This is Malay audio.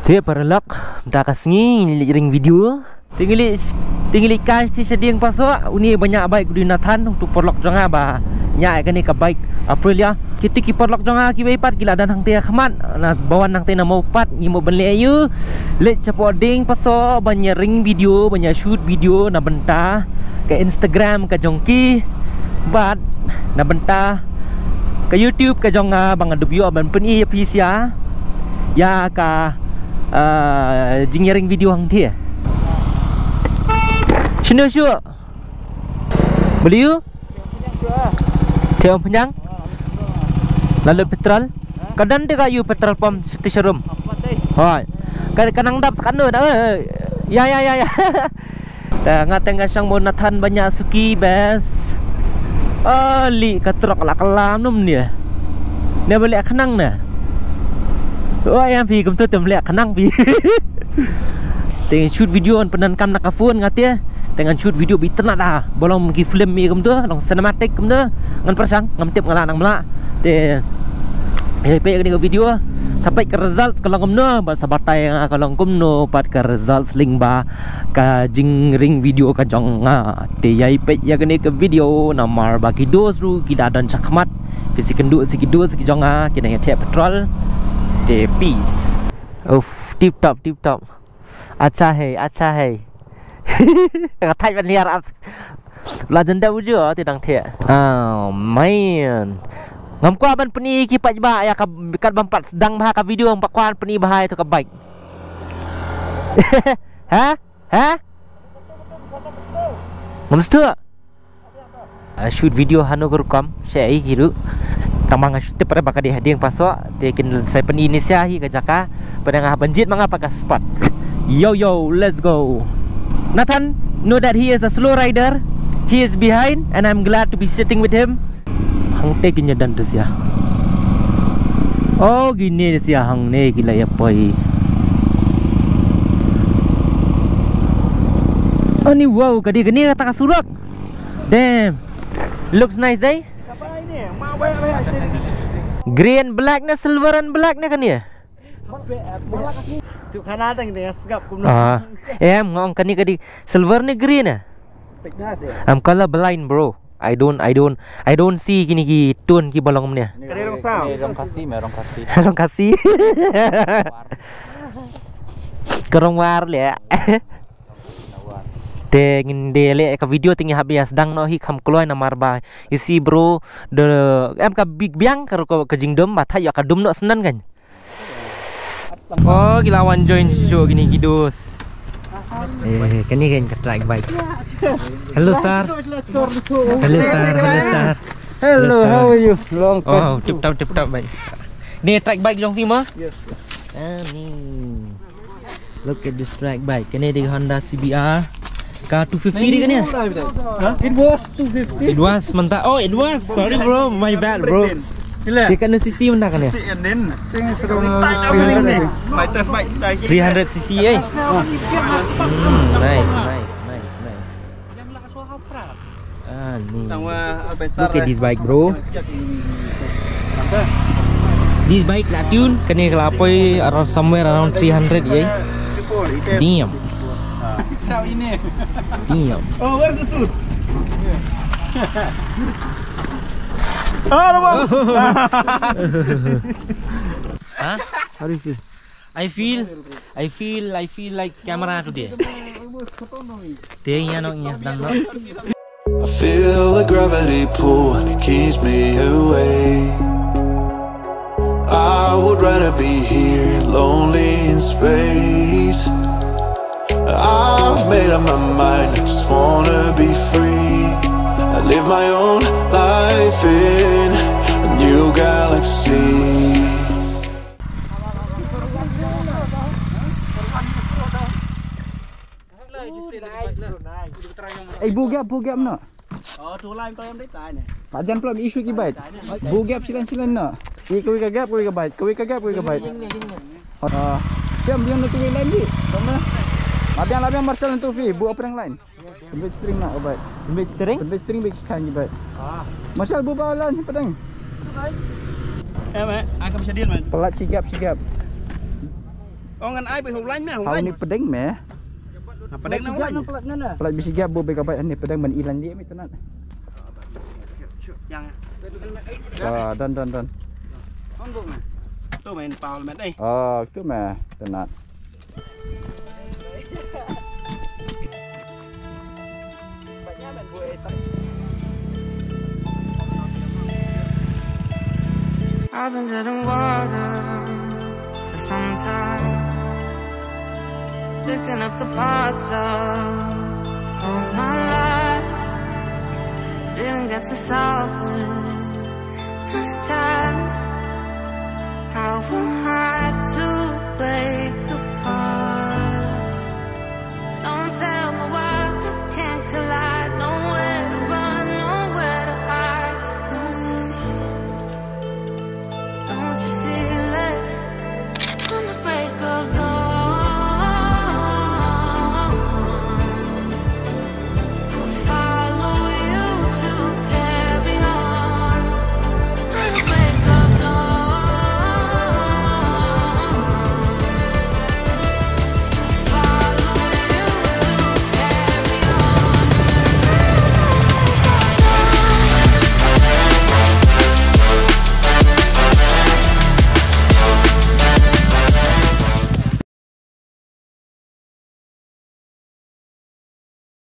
Dia perlak dah kasngi ni ring video. Tinggali cash ti seding pasok uni banyak baik di Nathan untuk perlak jangan ba. Nya kan ni ka baik April ya. Kita ki perlak jangan ki baipat gila dan hang tia khmat na bawan hang tia mau pat ni mau beli ayu. Let supporting pasok banyak ring video, banyak shoot video na benta ke Instagram ke jongki. Bat na benta ke YouTube ke jong bang adu bio ban pen i pisia. Ya ka jingering video hang tia. Sini syuk. Beli you? Tiang penyang. Lalu petrol. Kadang dia kayu petrol pump station room. Hoi. Kadang dap skandar dah. Ya. Tengah sang mau Nathan banyak suki bes. Ali katrok lah kelam num dia. Dia balik kenang dah. Oh yang pi kum tu balik kenang pi. Tengah shoot video on penankam nak phone ngatia. Dengan shoot video bitan dah bolong pergi film ni kem tu long cinematic kem tu ngan persang ngam tip ngalah nang melak te pe ni video sampai ke result kalau kem no sabatai kalau kem no pat ke result sling ba ka jing ring video ka jong te yai pe ya ni ke video namar bagi dos ru kita dan chakmat fisikan du sikit jong kena ya petrol te peace tip top acha hai thay ban liar là dân đâu chưa thì đằng thiệt man ngam qua ban peni ki pat ba ya kat bampat sedang bah ka video empat kuan peni bahai tu ka baik ha ngam stu shoot video hanu gerukam share hiru tamang shoot pada bakal di hadiang pasok tekin saya peni Indonesia hi ka jaka pada ngah banjit mangapa ka spot yo let's go. Nathan know that he is a slow rider. He is behind and I'm glad to be sitting with him. Hang tekinya dan terus ya. Oh gini dia hang ne gila ya boy. Oh ni wow gini kata kasurak. Damn. Looks nice day. Green black na silver and black na kan ya. Tu khana tang dia segap kum. Em ngong kan ni silver ni green ah. I'm color blind bro. I don't see kini ki tone ki bolong ni. Merong sao? Merong kasih. Kerong war le. Tengin dele ka video tinggi habis dang no hi kham kloi namar ba. You see bro the em ka big biang ka jingdom ba thai ya ka dum no senan kan. Oh gilawan join show gini kidus. Kini kan track bike. Hello sir. Hello, how are you? Long time. Oh, tip top bike. Ni track bike jong film ah? Yes. Ni. Look at this track bike. Kini di Honda CBR K250 di kan ya? It was 250. It was mentah. Oh, it was. Sorry bro, my bad bro. Dia kan CC mentah kan ya? 300 cc eh. Nice. Look at this bike bro. This bike lah tune kena kelapoi around somewhere around 300 ya. Damn. Oh, where's the suit? Huh? How do you feel? I feel like camera today. I feel the gravity pull and it keeps me away. I would rather be here, lonely in space. I've made up my mind, I just wanna be free. I live my own life in a new galaxy. Bugap nak. Oh, tu lain kau yang detai ni. Pajan pula isu ki baik. Bugap silan nak. Kau kagap kau baik. Kau kagap kau baik. Jam dia nak tu lain di. Sama. Labiang marshal untuk free. Buat apa yang lain? Tembik string nak baik. Tembik string bagi kan ki baik. Marshal buat balan padang. Akan bersedia man. Pelat sigap. ngan ai bị hùng lanh nè, hùng Hau lanh. ni pedeng meh. Apa dek nang lanh? Pelat bisi gap bo beka bai ni pedeng ban ilan dia mi tenat. Yang. Dan. Con bụng này. Tôi mày vào mẹ đây. Tu meh tenat. I've been treading water for some time, picking up the parts of my life. Didn't get to solve it this time. How am I to break apart?